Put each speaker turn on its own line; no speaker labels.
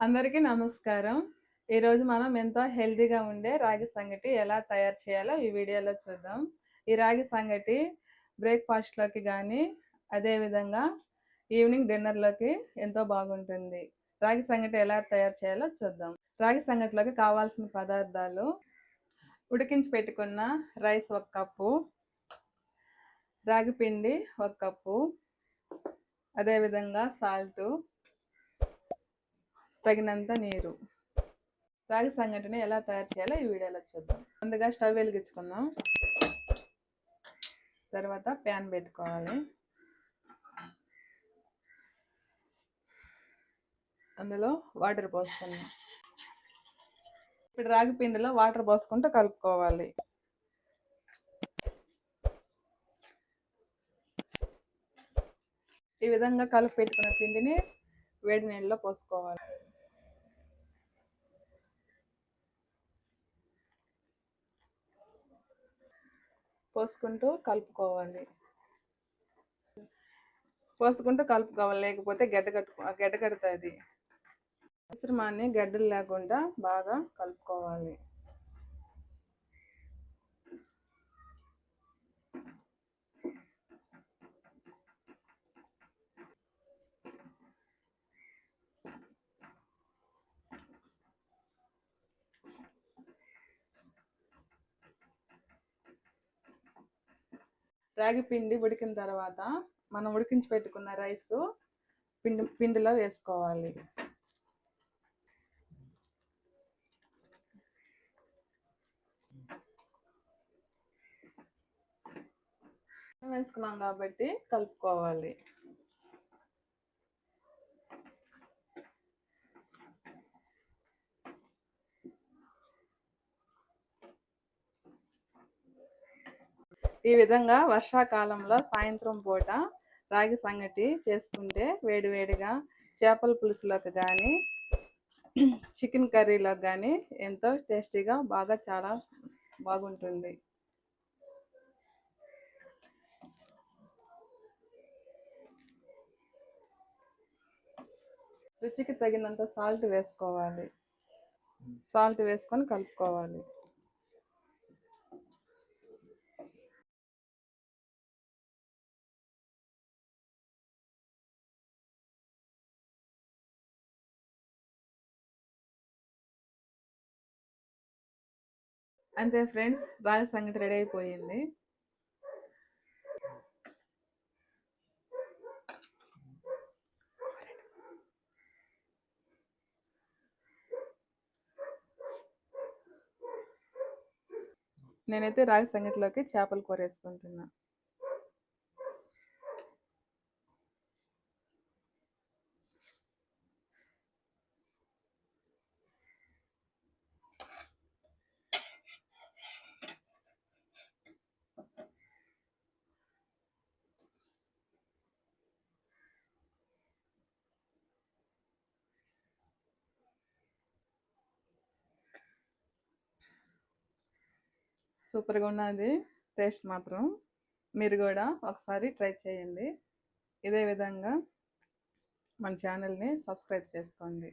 అందరికీ నమస్కారం. ఈరోజు మనం ఎంతో హెల్తీగా ఉండే రాగి సంగటి ఎలా తయారు చేయాలో ఈ వీడియోలో చూద్దాం. ఈ రాగి సంగటి బ్రేక్‌ఫాస్ట్‌లోకి గానీ, అదేవిధంగా ఈవినింగ్ డిన్నర్‌లోకి ఎంతో బాగుంటుంది. రాగి సంగటి ఎలా తయారు చేయాలో చూద్దాం. రాగి సంగటిలోకి కావాల్సిన పదార్థాలు: ఉడికించి పెట్టుకున్న రైస్ 1 కప్పు, రాగి పిండి 1 కప్పు, అదేవిధంగా సాల్టు, తగినంత నీరు. రాగి సంగటిని ఎలా తయారు చేయాలో ఈ వీడియోలో చూద్దాం. ముందుగా స్టవ్ వెలిగించుకుందాం. తర్వాత ప్యాన్ పెట్టుకోవాలి. అందులో వాటర్ పోసుకుందాం. ఇప్పుడు రాగి పిండిలో వాటర్ పోసుకుంటూ కలుపుకోవాలి. ఈ విధంగా కలిపి పెట్టుకున్న పిండిని వేడి నీళ్ళలో పోసుకోవాలి. పోసుకుంటూ కలుపుకోవాలి. లేకపోతే గడ్డ కడుతుంది. మిశ్రమాన్ని గడ్డలు లేకుండా బాగా కలుపుకోవాలి. రాగి పిండి ఉడికిన తర్వాత మనం ఉడికించి పెట్టుకున్న రైస్ పిండిలో వేసుకోవాలి. వేసుకున్నాం కాబట్టి కలుపుకోవాలి. ఈ విధంగా వర్షాకాలంలో సాయంత్రం పూట రాగి సంగటి చేసుకుంటే వేడివేడిగా చేపల పులుసులోకి కానీ, చికెన్ కర్రీలోకి కానీ ఎంతో టేస్టీగా చాలా బాగుంటుంది. రుచికి తగినంత సాల్ట్ వేసుకోవాలి. సాల్ట్ వేసుకొని కలుపుకోవాలి. అంతే ఫ్రెండ్స్, రాగి సంగటి రెడీ అయిపోయింది. నేనైతే రాగి సంగటిలోకి చేపల కూర వేసుకుంటున్నా. సూపర్గా ఉన్నది టేస్ట్ మాత్రం. మీరు కూడా ఒకసారి ట్రై చేయండి. ఇదే విధంగా మన ఛానల్ని సబ్స్క్రైబ్ చేసుకోండి.